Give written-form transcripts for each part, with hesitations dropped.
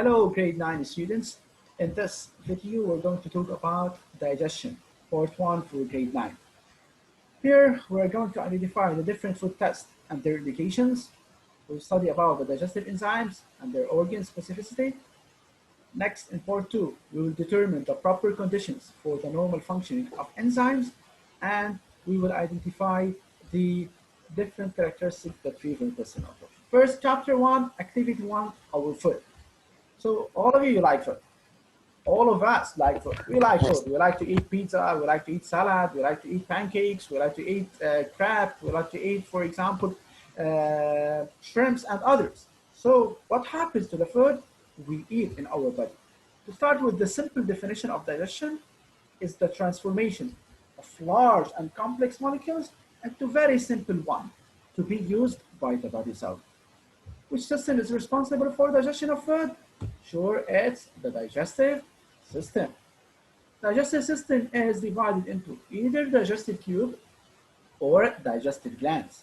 Hello, grade 9 students. In this video, we're going to talk about digestion, part 1 for grade 9. Here, we're going to identify the different food tests and their indications. We'll study about the digestive enzymes and their organ specificity. Next, in part 2, we will determine the proper conditions for the normal functioning of enzymes, and we will identify the different characteristics that favor this scenario. First, chapter 1, activity 1, our food. So all of you like food. All of us like food. We like food. We like to eat pizza. We like to eat salad. We like to eat pancakes. We like to eat crab. We like to eat, for example, shrimps and others. So what happens to the food we eat in our body? To start with, the simple definition of digestion is the transformation of large and complex molecules into very simple one to be used by the body cell. Which system is responsible for digestion of food? Sure, it's the digestive system. Digestive system is divided into either digestive tube or digestive glands.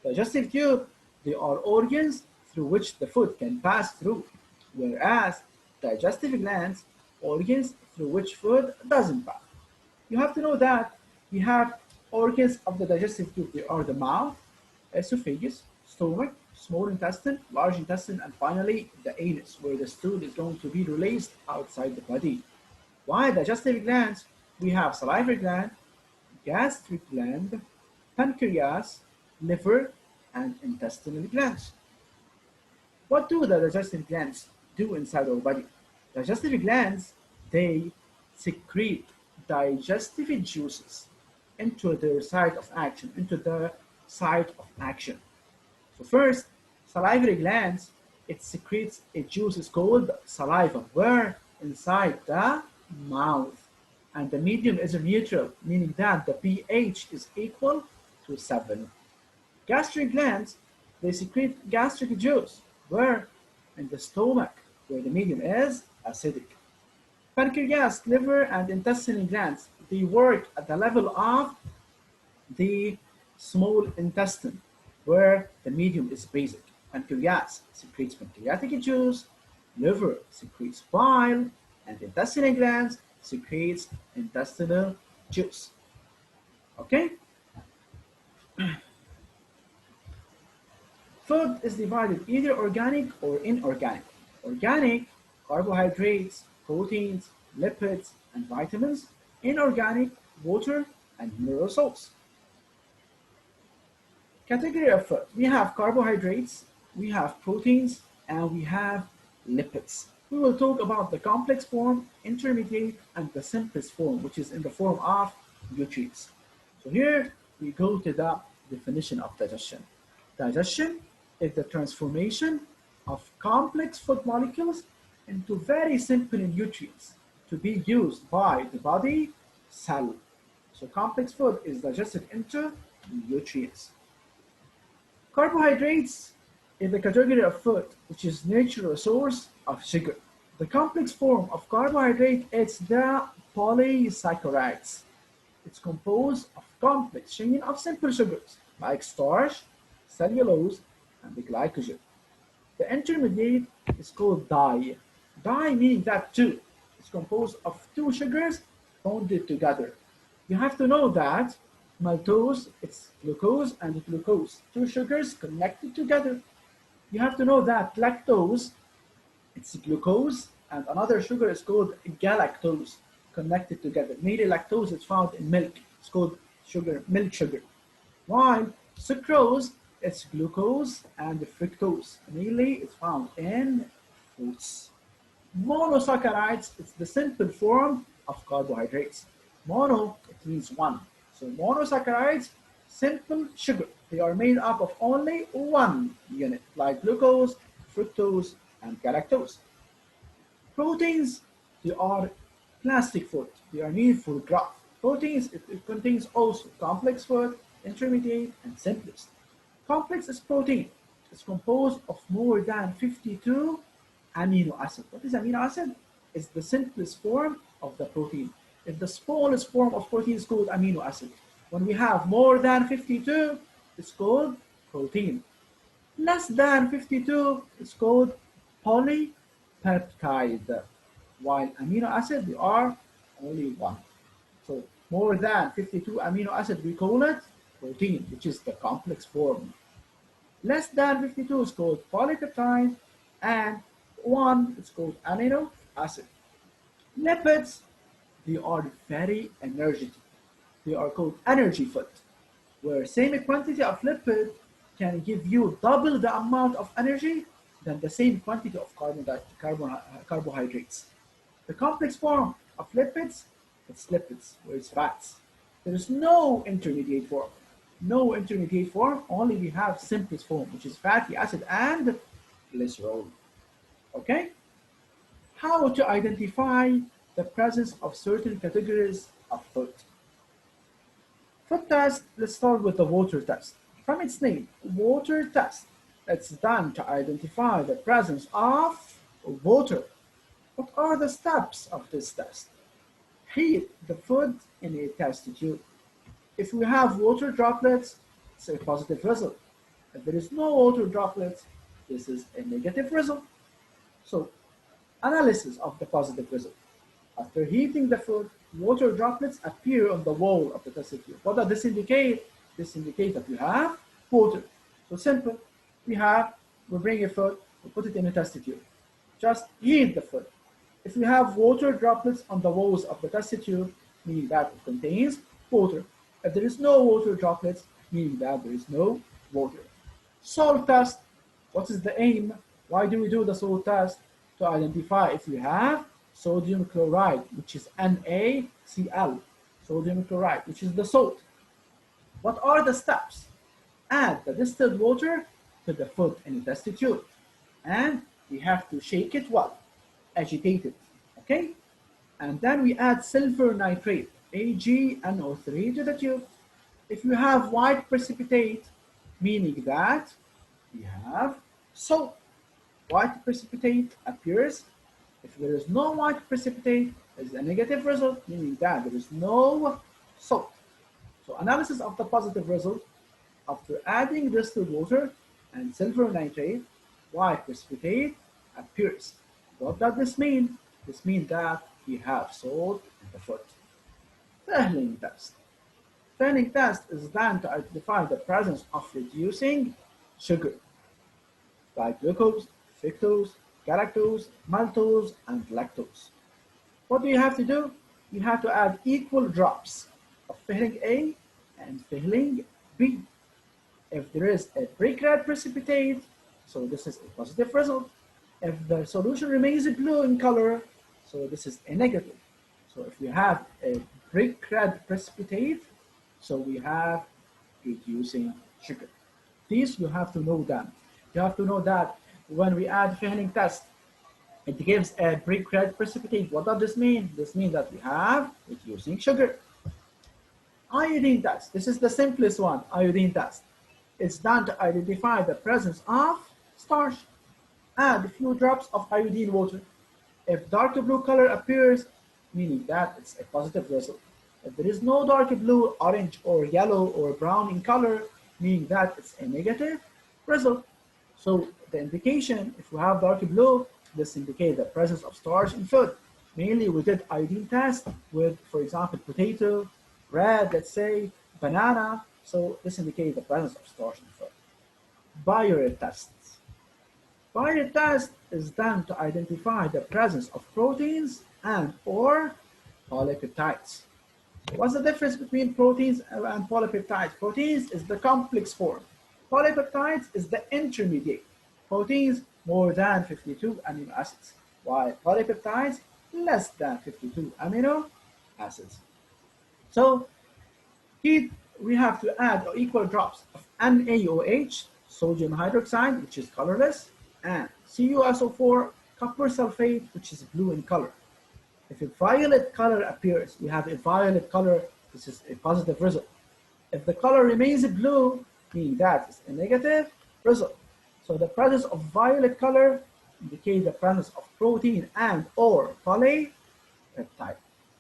Digestive tube, they are organs through which the food can pass through, whereas digestive glands, organs through which food doesn't pass. You have to know that we have organs of the digestive tube. They are the mouth, esophagus, stomach, small intestine, large intestine, and finally the anus, where the stool is going to be released outside the body. Why digestive glands? We have salivary gland, gastric gland, pancreas, liver, and intestinal glands. What do the digestive glands do inside our body? Digestive glands, they secrete digestive juices into their site of action, So first, salivary glands, it secretes a juice called saliva, where inside the mouth. And the medium is neutral, meaning that the pH is equal to 7. Gastric glands, they secrete gastric juice, where in the stomach, where the medium is acidic. Pancreas, liver, and intestinal glands, they work at the level of the small intestine, where the medium is basic. Pancreas secretes pancreatic juice, liver secretes bile, and intestinal glands secretes intestinal juice. Okay? Food is divided either organic or inorganic. Organic, carbohydrates, proteins, lipids, and vitamins. Inorganic, water and mineral salts. Category of food. We have carbohydrates, we have proteins, and we have lipids. We will talk about the complex form, intermediate, and the simplest form, which is in the form of nutrients. So here we go to the definition of digestion. Digestion is the transformation of complex food molecules into very simple nutrients to be used by the body cell. So complex food is digested into nutrients. Carbohydrates is the category of food which is natural source of sugar. The complex form of carbohydrate is the polysaccharides. It's composed of complex chain of simple sugars like starch, cellulose, and the glycogen. The intermediate is called dye. Dye meaning that two. It's composed of two sugars bonded together. You have to know that maltose, it's glucose and glucose, two sugars connected together. You have to know that lactose, it's glucose, and another sugar is called galactose, connected together. Mainly lactose is found in milk. It's called sugar, milk sugar. While sucrose, it's glucose and fructose. Mainly it's found in fruits. Monosaccharides, it's the simple form of carbohydrates. Mono, it means one. So monosaccharides, simple sugar. They are made up of only one unit, like glucose, fructose, and galactose. Proteins, they are plastic food. They are needed for growth. Proteins, it contains also complex food, intermediate, and simplest. Complex is protein. It's composed of more than 52 amino acids. What is amino acid? It's the simplest form of the protein. If the smallest form of protein is called amino acid. When we have more than 52, it's called protein. Less than 52 is called polypeptide. peptide, while amino acid, they are only one. So more than 52 amino acid, we call it protein, which is the complex form. Less than 52 is called polypeptide, and 1 is called amino acid. Lipids, they are very energetic. They are called energy food, where same quantity of lipid can give you double the amount of energy than the same quantity of carbohydrates. The complex form of lipids, it's lipids, where it's fats. There is no intermediate form. No intermediate form, only we have simplest form, which is fatty acid and glycerol. Okay? How to identify the presence of certain categories of food? Food test, let's start with the water test. From its name, water test, it's done to identify the presence of water. What are the steps of this test? Heat the food in a test tube. If we have water droplets, it's a positive result. If there is no water droplets, this is a negative result. So, analysis of the positive result. After heating the food, water droplets appear on the wall of the test tube. What does this indicate? This indicates that we have water. So simple. We bring a food, we put it in a test tube. Just heat the food. If we have water droplets on the walls of the test tube, meaning that it contains water. If there is no water droplets, meaning that there is no water. Salt test. What is the aim? Why do we do the salt test? To identify if we have sodium chloride, which is NaCl, sodium chloride, which is the salt. What are the steps? Add the distilled water to the food in a test tube, and we have to shake it well, agitate it, okay? And then we add silver nitrate, AgNO3, to the tube. If you have white precipitate, meaning that we have salt. White precipitate appears. If there is no white precipitate, it's a negative result, meaning that there is no salt. So analysis of the positive result, after adding distilled water and silver nitrate, white precipitate appears. What does this mean? This means that we have salt in the food. Thawing test. Thawing test is done to identify the presence of reducing sugar, like glucose, fructose, galactose, maltose, and lactose. What do you have to do? You have to add equal drops of filling A and filling B. If there is a brick red precipitate, so this is a positive result. If the solution remains blue in color, so this is a negative. So if we have a brick red precipitate, so we have reducing sugar. These you have to know them. You have to know that when we add filling test, it gives a brick red precipitate. What does this mean? This means that we have reducing sugar. Iodine test. This is the simplest one, iodine test. It's done to identify the presence of starch. Add a few drops of iodine water. If dark blue color appears, meaning that it's a positive result. If there is no dark blue, orange, or yellow, or brown in color, meaning that it's a negative result. So the indication, if we have dark blue, this indicates the presence of starch in food. Mainly we did iodine test with, for example, potato, bread, let's say, banana. So this indicates the presence of starch in food. Biuret tests. Biuret test is done to identify the presence of proteins and or polypeptides. What's the difference between proteins and polypeptides? Proteins is the complex form. Polypeptides is the intermediate. Proteins more than 52 amino acids, while polypeptides less than 52 amino acids. So here we have to add equal drops of NaOH, sodium hydroxide, which is colorless, and CuSO4, copper sulfate, which is blue in color. If a violet color appears, we have a violet color, this is a positive result. If the color remains blue, meaning that is a negative result. So the presence of violet color indicates the presence of protein and or polypeptide.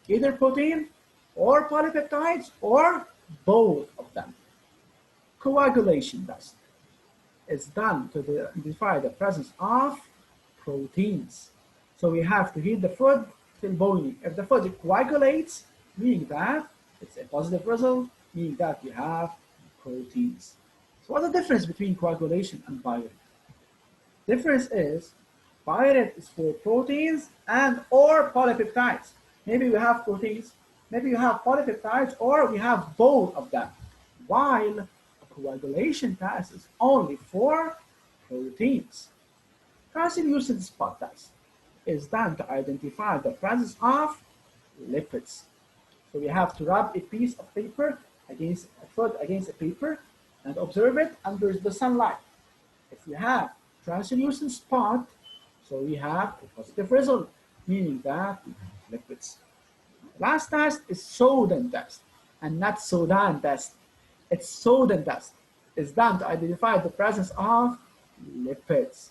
Either protein or polypeptides or both of them. Coagulation test is done to identify the presence of proteins. So we have to heat the food till boiling. If the food coagulates, meaning that it's a positive result, meaning that we have proteins. So what's the difference between coagulation and biorate? Difference is biorate is for proteins and or polypeptides. Maybe we have proteins, maybe you have polypeptides, or we have both of them. While coagulation test is only for proteins. Translucent spot test is done to identify the presence of lipids. So we have to rub a piece of paper against a foot against a paper and observe it under the sunlight. If we have translucent spot, so we have a positive result, meaning that we have lipids. Last test is Soden test and not Sodan test. It's Soden test. It's done to identify the presence of lipids.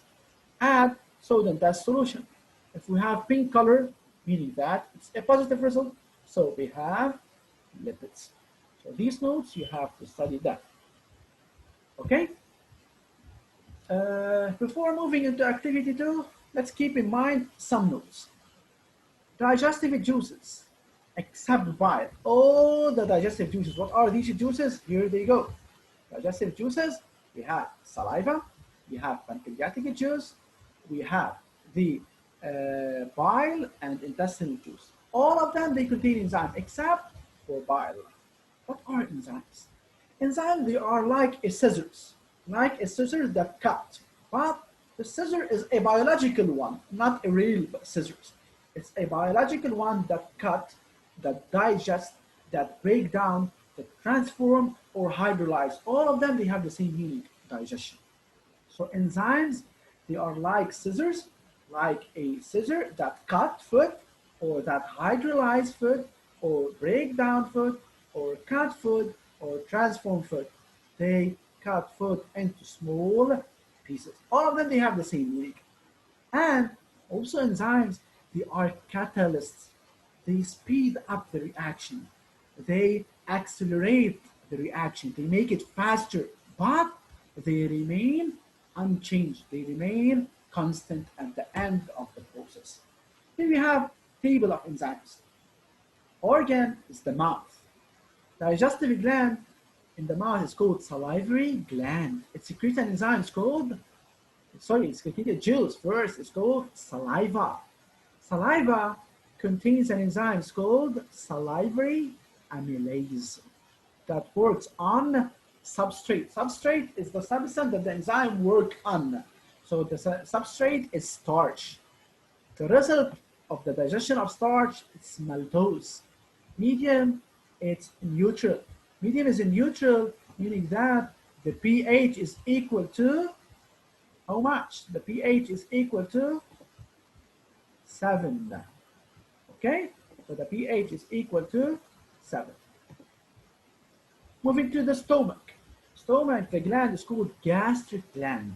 Add Soden test solution. If we have pink color, meaning that it's a positive result, so we have lipids. So these notes, you have to study that. Okay? Before moving into activity 2, let's keep in mind some notes. Digestive juices, except bile. All the digestive juices. What are these juices? Here they go. Digestive juices, we have saliva, we have pancreatic juice, we have the bile and intestinal juice. All of them, they contain enzymes except for bile. What are enzymes? Enzymes, they are like a scissors that cut. But the scissor is a biological one, not a real scissors. It's a biological one that cut, that digest, that break down, that transform or hydrolyze. All of them, they have the same meaning, digestion. So enzymes, they are like scissors, like a scissor that cut food, or that hydrolyze food, or break down food, or cut food, or transform food. They cut food into small pieces. All of them, they have the same meaning. And also enzymes, they are catalysts. They speed up the reaction. They accelerate the reaction. They make it faster, but they remain unchanged. They remain constant at the end of the process. Here we have table of enzymes. Organ is the mouth. Digestive gland in the mouth is called salivary gland. It secretes an enzyme called, it secretes juice first. It's called saliva. Saliva contains an enzyme called salivary amylase that works on substrate. Substrate is the substance that the enzyme works on. So the substrate is starch. The result of the digestion of starch is maltose. Medium, it's neutral. Medium is in neutral, meaning that the pH is equal to how much? The pH is equal to 7. Okay? So the pH is equal to 7. Moving to the stomach. Stomach, the gland is called gastric gland.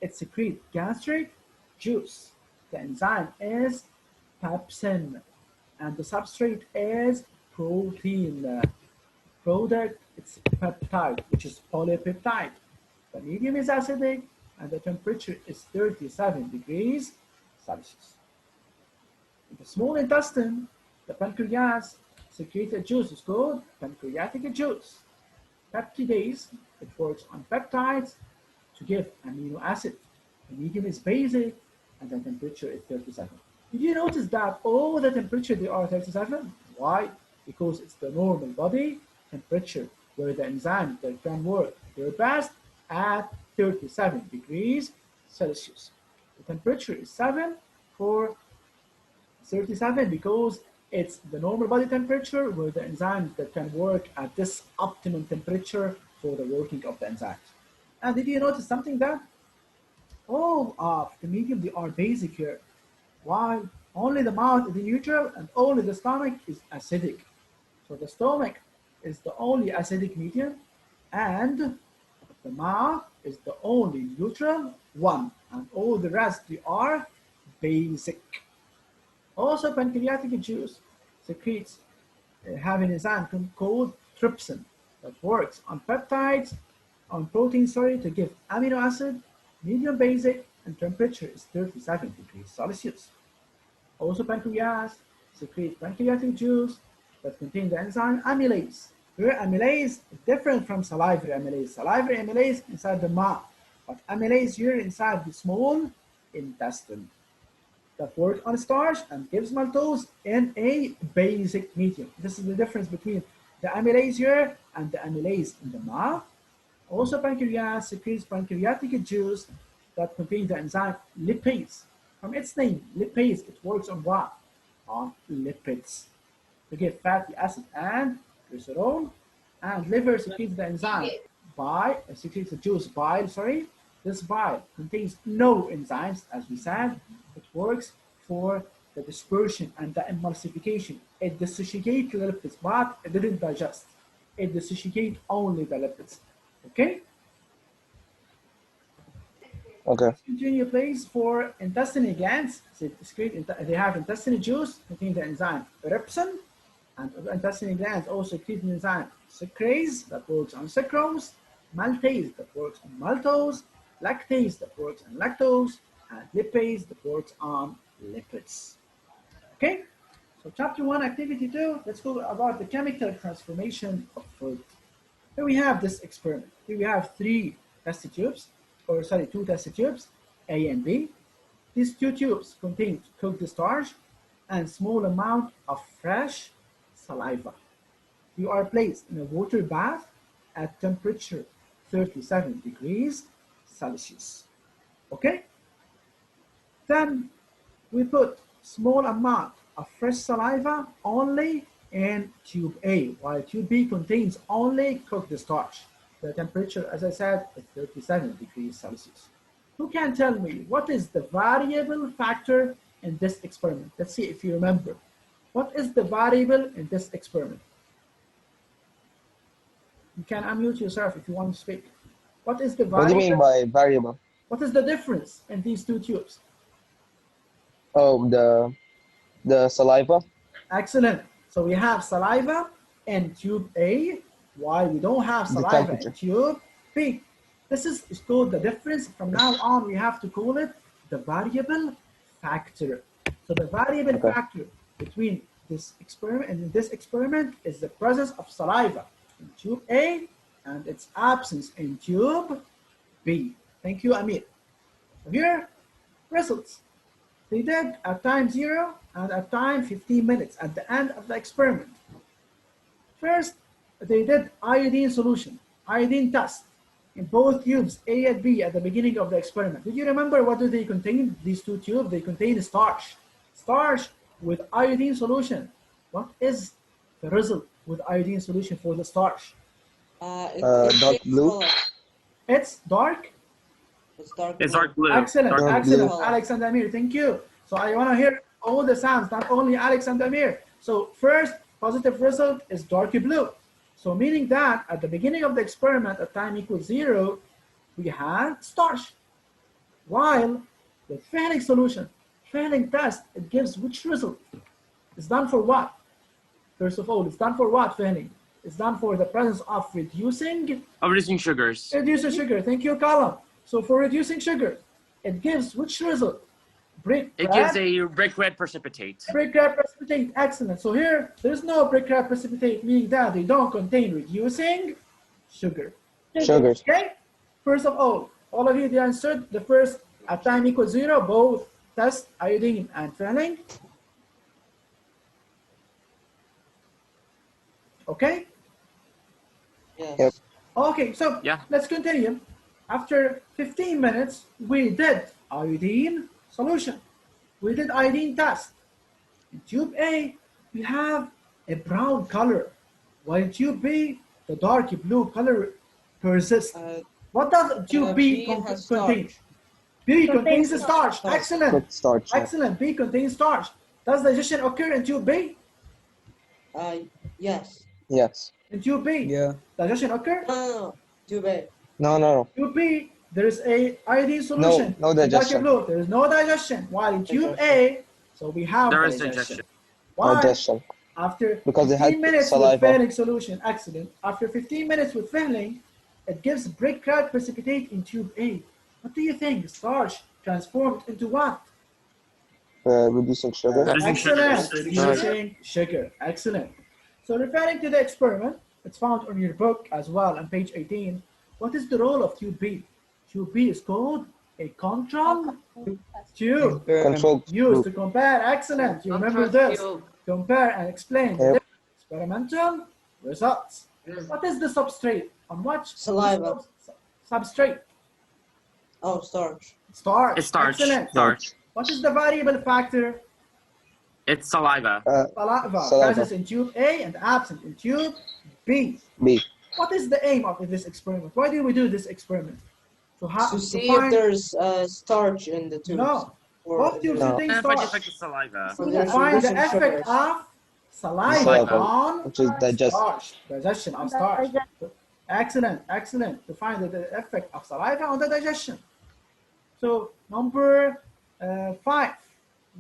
It secretes gastric juice. The enzyme is pepsin, and the substrate is protein. Product, it's peptide, which is polypeptide. The medium is acidic, and the temperature is 37 degrees Celsius. In the small intestine, the pancreas secretes a juice. It's called pancreatic juice. Peptidase, it works on peptides to give amino acid. The medium is basic, and the temperature is 37. Did you notice that all the temperature they are 37? Why? Because it's the normal body temperature where the enzymes that can work their best at 37 degrees Celsius. The temperature is 7 for 37 because it's the normal body temperature where the enzymes that can work at this optimum temperature for the working of the enzymes. And did you notice something that all of the medium they are basic here, while only the mouth is neutral and only the stomach is acidic. So the stomach is the only acidic medium and the mouth is the only neutral one, and all the rest they are basic. Also, pancreatic juice secretes having an enzyme called trypsin that works on peptides, on protein, to give amino acid, medium basic, and temperature is 37 degrees Celsius. Also pancreas secretes pancreatic juice that contains the enzyme amylase. Here amylase is different from salivary amylase. Salivary amylase inside the mouth, but amylase here inside the small intestine that works on starch and gives maltose in a basic medium. This is the difference between the amylase here and the amylase in the mouth. Also, pancreas secretes pancreatic juice that contains the enzyme lipase. From its name, lipase, it works on what? On lipids to give fatty acid and glycerol. And liver secretes the enzyme secretes the juice bile, sorry. This bile contains no enzymes, as we said. It works for the dispersion and the emulsification. It dissociates the lipids, but it didn't digest. It dissociates only the lipids. Okay? Okay. Let's continue, please, for intestinal glands. They have intestinal juice containing the enzyme ripsin, and intestinal glands also secrete the enzyme secrase that works on sucrose, maltase that works on maltose, lactase that works on lactose, and lipase that works on lipids. Okay? So chapter 1, activity 2, let's go about the chemical transformation of food. Here we have this experiment. Here we have two test tubes, A and B. These two tubes contain cooked starch and small amount of fresh saliva. You are placed in a water bath at temperature 37 degrees Celsius. Okay? Then we put small amount of fresh saliva only in tube A, while tube B contains only cooked starch. The temperature, as I said, is 37 degrees Celsius. Who can tell me what is the variable factor in this experiment? Let's see if you remember. What is the variable in this experiment? You can unmute yourself if you want to speak. What is the variable? What do you mean by variable? What is the difference in these two tubes? Oh, the saliva. Excellent. So we have saliva in tube A, while we don't have saliva in tube B. This is called the difference. From now on, we have to call it the variable factor. So the variable factor between this experiment and this experiment is the presence of saliva in tube A and its absence in tube B. Thank you, Amir. Here, results. They did at time 0 and at time 15 minutes at the end of the experiment. First, they did iodine solution, iodine test in both tubes A and B at the beginning of the experiment. Did you remember what do they contain? These two tubes, they contain starch. Starch with iodine solution. What is the result with iodine solution for the starch? Dark blue. It's dark? It's dark blue. Excellent, dark excellent. blue. Alex and Amir, thank you. So I want to hear all the sounds, not only Alex and Amir. So first, positive result is dark blue. So meaning that at the beginning of the experiment at time equals 0, we had starch. While the Fehling solution, Fehling test, it gives which result? It's done for what? First of all, it's done for what, Fehling? It's done for the presence of Reducing sugars. Reducing sugar. Thank you, Callum. So for reducing sugar, it gives which result? It gives a brick red precipitate. Brick red precipitate. Excellent. So here, there's no brick red precipitate, meaning that they don't contain reducing sugar. Sugars. Okay? First of all of you, they answered the first at time equals 0, both test iodine and Fehling. Okay? Yes. Yep. Okay, so Yeah. let's continue. After 15 minutes, we did iodine solution. We did iodine test. In tube A, we have a brown color, while in tube B, the dark blue color persists. What does tube B B has contain? starch. B contains the starch. Excellent. Cooked starch. Yeah. Excellent. B contains starch. Does digestion occur in tube B? Yes. Yes. In tube B? Yeah. Digestion occur? No, too bad. No. Tube B, there is a iodine solution. No digestion. Blue, there is no digestion. While in tube A, so we have There is digestion. digestion. Why? Digestion. After Because it 15 had minutes saliva. with Fehling solution, excellent. After 15 minutes with Fehling, it gives brick red precipitate in tube A. What do you think? Starch transformed into what? Reducing sugar. Reducing Excellent. sugars. Reducing sugar. Excellent. So referring to the experiment, it's found on your book as well on page 18. What is the role of tube B? Tube B is called a control tube Control used group. to compare. Excellent. You remember this. Compare and explain the Yep. different experimental results. What is the substrate? On what? Saliva. Substrate. Oh, starch. Starch. It's starch. Excellent. Starch. What is the variable factor? It's saliva. Saliva. Saliva. Present in tube A and absent in tube B. B. What is the aim of this experiment? Why do we do this experiment? To see if there's starch in the tubes. No. Or Both tubes No. contain And find the starch. effect of saliva. So To there's find the reducing effect sugars. of saliva Saliva, on which is digest. starch. Digestion of starch. Excellent, excellent. To find the effect of saliva on the digestion. So number 5.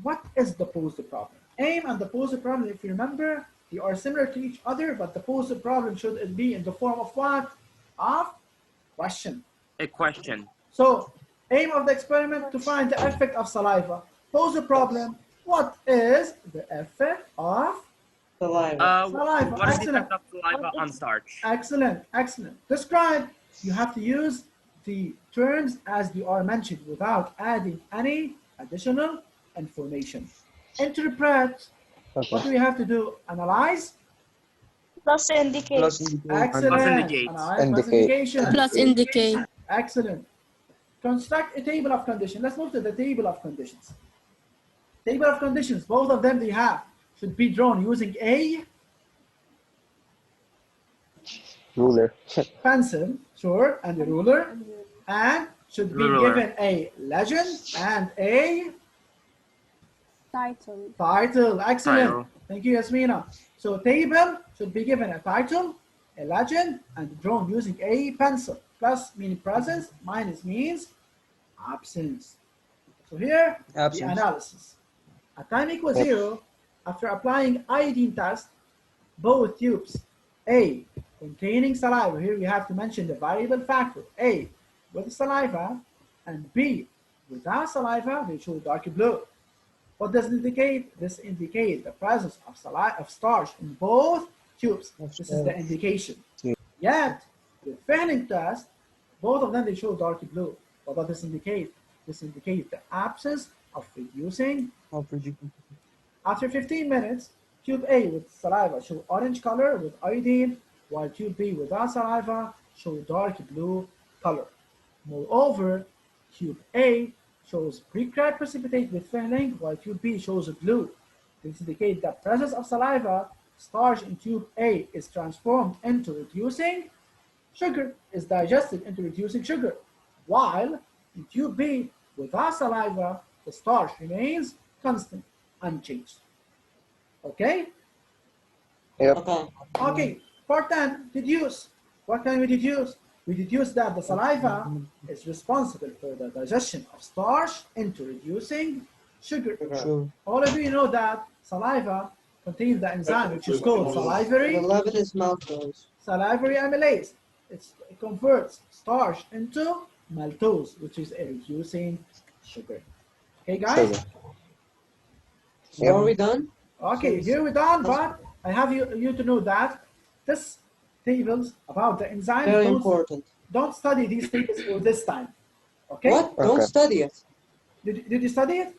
What is the positive problem? Aim and the positive problem, if you remember, they are similar to each other, but the positive problem should it be in the form of what? Of question. A question. So aim of the experiment to find the effect of saliva. Positive problem. What is the effect of Saliva. saliva? What is the Excellent. effect of saliva on starch? Excellent, excellent. Describe. You have to use the terms as they are mentioned without adding any additional information. Interpret. What do Okay. we have to do? Analyze. Plus indicate. Excellent. Plus indicate. Analyze plus Indicate. indication. Plus indicate. Excellent. Construct a table of conditions. Let's move to the table of conditions. Table of conditions, both of them they have, should be drawn using a Ruler. pencil, sure, and a ruler, and should be Ruler. given a legend and a Title. title. Excellent. Title. Thank you, Yasmina. So table should be given a title, a legend, and drawn using a pencil. Plus meaning presence, minus means absence. So here, the analysis. At time equals 0, after applying iodine test, both tubes A containing saliva, here we have to mention the variable factor, A with saliva and B without saliva, they show dark blue. What does it indicate? This indicates the presence of saliva, of starch in both tubes. This is the indication. Yet, with Fehling test, both of them they show dark blue. What does this indicate? This indicates the absence of reducing. After 15 minutes, tube A with saliva show orange color with iodine, while tube B without saliva show dark blue color. Moreover, tube A shows pre-cracked precipitate with Fehling, while tube B shows blue. This indicates the presence of saliva. Starch in tube A is transformed into reducing sugar, is digested into reducing sugar, while in tube B without saliva, the starch remains constant, unchanged. Okay? Yep. Okay. Okay, part 10, deduce. What can we deduce? We deduce that the saliva is responsible for the digestion of starch into reducing sugar. All of you know that saliva contains the enzyme which is called The salivary maltose. amylase. It converts starch into maltose, which is a reducing sugar. Okay, guys? Sugar. So are we done? Okay, here we're done, but I have you to know that this tables about the enzymes Very important. don't study these tables for this time. Okay? What? Don't Okay. study it. Did you study it?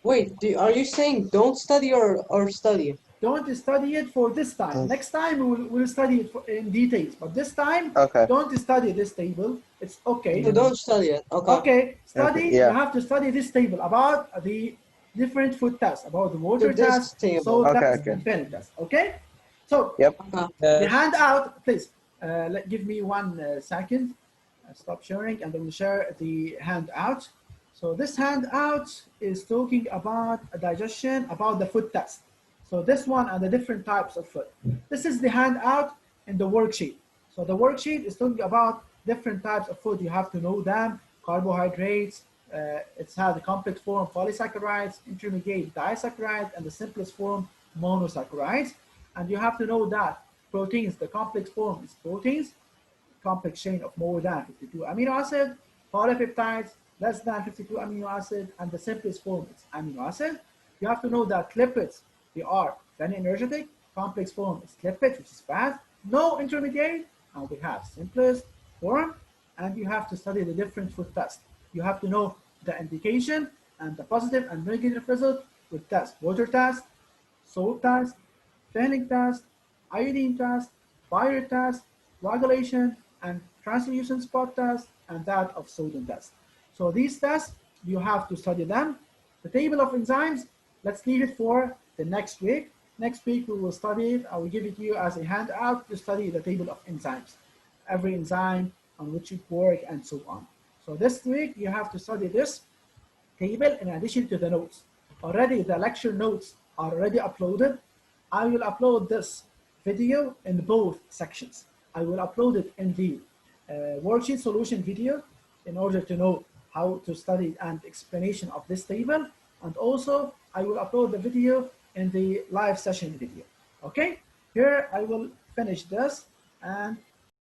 Wait, are you saying don't study or study it? Don't study it for this time. Next time we'll study it in details, but this time Okay. don't study this table. It's okay. So don't study it. Okay. Okay, study. Okay, yeah. You have to study this table about the different food tests, about the water So this test, table. salt Okay, test, okay. and pen test. Okay. So Yep. Okay. the handout, please. Give me 1 second. Stop sharing, and then we'll share the handout. So this handout is talking about digestion, about the food test. So this one and the different types of food. This is the handout in the worksheet. So the worksheet is talking about different types of food. You have to know them. Carbohydrates, it has the complex form polysaccharides, intermediate disaccharides, and the simplest form monosaccharides. And you have to know that proteins, the complex form is proteins, complex chain of more than 52 amino acids, polypeptides, less than 52 amino acid, and the simplest form is amino acid. You have to know that lipids, they are very energetic. Complex form is lipid, which is fast. No intermediate, and we have simplest form. And you have to study the different food tests. You have to know the indication and the positive and negative result with test. Water test, salt test, Fehling test, iodine test, fire test, coagulation, and translucent spot test, and that of sodium test. So these tests, you have to study them. The table of enzymes, let's leave it for the next week. Next week we will study it. I will give it to you as a handout to study the table of enzymes. Every enzyme on which it works and so on. So this week you have to study this table in addition to the notes. Already the lecture notes are already uploaded. I will upload this video in both sections. I will upload it in the worksheet solution video in order to know how to study and explanation of this table. And also I will upload the video in the live session video. Okay, here I will finish this and